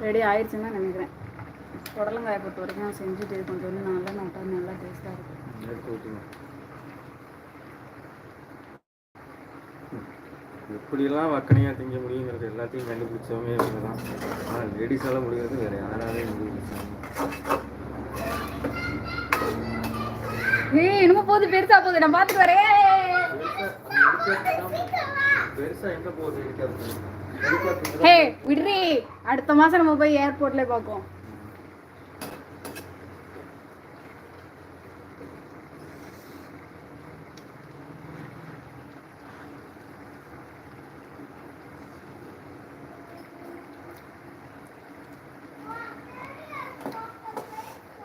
Ready ஆயிடுச்சுன்னு தான் நினைக்கிறேன். புடலங்காயை பொறுத்த வரைக்கும் செஞ்சுட்டு கொஞ்சம் நல்லா நட்டா நல்லா டேஸ்ட்டாக இருக்கும். எடுத்து ஊற்றுங்க. எப்படியெல்லாம் வக்கனையாக திங்க முடியுங்கிறது எல்லாத்தையும் கண்டுபிடிச்சவங்க இவங்க தான். ஆனால் லேடிஸால் முடிகிறது வேறு யாராலே முடியும். என்னமோ போகுது, பெருசா போகுது, நான் பார்த்துட்டு வரேன். பெருசா எங்க போகுது? ஹே விட்ரி, அடுத்த மாசம் நம்ம போய் ஏர்போர்ட்ல பார்ப்போம்.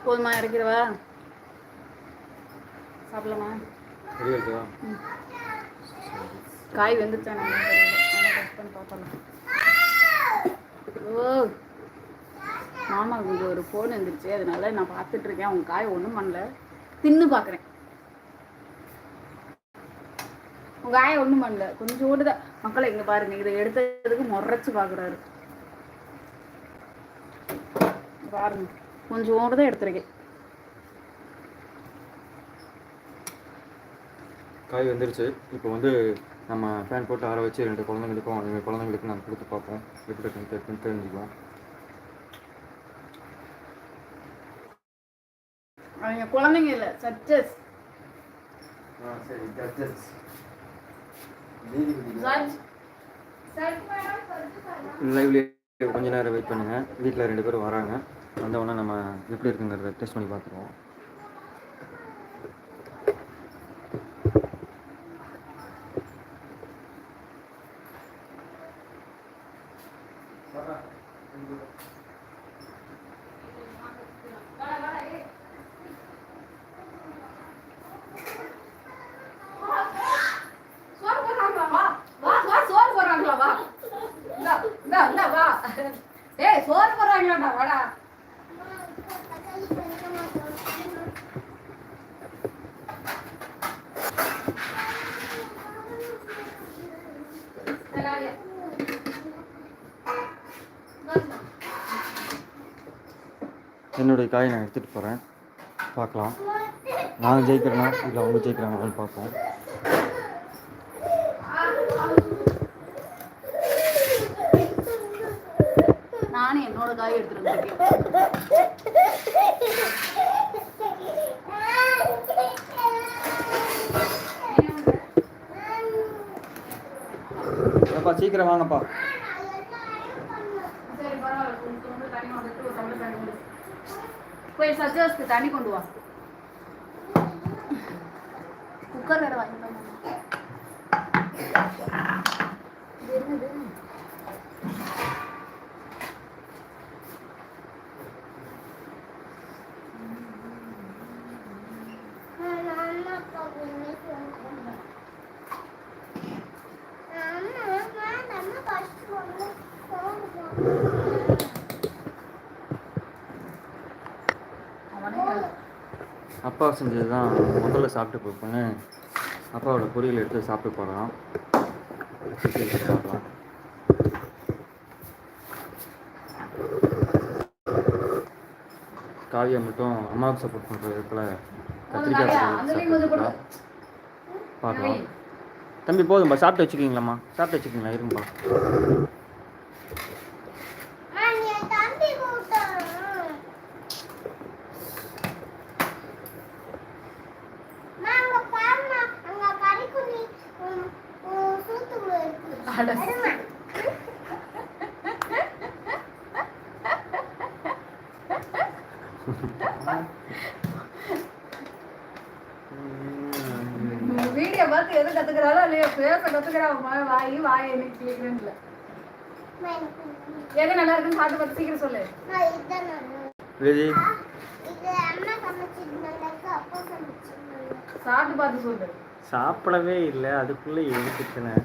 போதுமா இறக்கிறவா? சாப்பிடலாமா? காய் வெந்துச்சா பார்க்கலாம். ஓ மாமாவுக்கு இங்கே ஒரு ஃபோன் வந்துருச்சு, அதனால நான் பார்த்துட்டு இருக்கேன். அவங்க காய் ஒன்றும் பண்ணல, தின்னு பார்க்குறேன். உங்க காயை ஒன்றும் பண்ணல, கொஞ்சோடு தான். மக்களை இங்கே பாருங்க, இதை எடுத்ததுக்கு முறைச்சு பார்க்குறாரு பாருங்க. கொஞ்சோடு தான் எடுத்துருக்கேன். காய் வந்துருச்சு. இப்போ வந்து நம்ம ஃபேன் போட்டு ஆற வச்சு 2 குழந்தைங்களுக்கும் எங்கள் குழந்தைங்களுக்கு நாங்கள் கொடுத்து பார்ப்போம், எப்படி இருக்குன்னு தெரிஞ்சுக்குவோம். அவங்க குழந்தைங்க இல்லை, சச்சஸ். சரி ஜட்ஜஸ். லைவ்லேயே கொஞ்ச நேரம் வெயிட் பண்ணுங்கள். வீட்டில் 2 பேரும் வராங்க. வந்தவொடனே நம்ம எப்படி இருக்குங்கிறத டெஸ்ட் பண்ணி பார்த்துருவோம். சோறு போடுறாங்களாடா, வாடா. என்னுடைய காயை நான் எடுத்துகிட்டு போகிறேன், பார்க்கலாம். நான் ஜெயிக்கிறேன்னா இல்லை அவங்க ஜெயிக்கிறாங்கன்னு பார்ப்போம். நானே என்னோட காய் எடுத்துட்டு சீக்கிரம் வாங்கப்பா. போய் சஜஸ்க்கு தண்ணி கொண்டு வா. குக்கர் வேற வாங்கி அப்பா செஞ்சது தான் முதல்ல சாப்பிட்டு போய்ப்பேன்னு அப்பாவோட பொரியல் எடுத்து சாப்பிட்டு போகலாம். பார்க்கலாம். காவியா மட்டும் அம்மாவுக்கு சப்போர்ட் பண்ணுற இடத்துல கத்திரிக்காய் பார்க்கலாம். தம்பி போதும்பா, சாப்பிட்டு வச்சுக்கிங்களாம்மா? சாப்பிட்டு வச்சுக்கிங்களா? இருங்கப்பா. வீடியோ பார்த்து எது கத்துக்கிறாளோ இல்லையோ, பேச கத்துக்கிறா. வாய் எனக்கு கேட்குறேன்னு இல்லை. எது நல்லா இருக்குன்னு சாப்பிட்டு பார்த்து சீக்கிரம் சொல்லு. சாப்பிட்டு பார்த்து சொல்லு. சாப்பிடவே இல்லை, அதுக்குள்ளே எதுக்குன்னு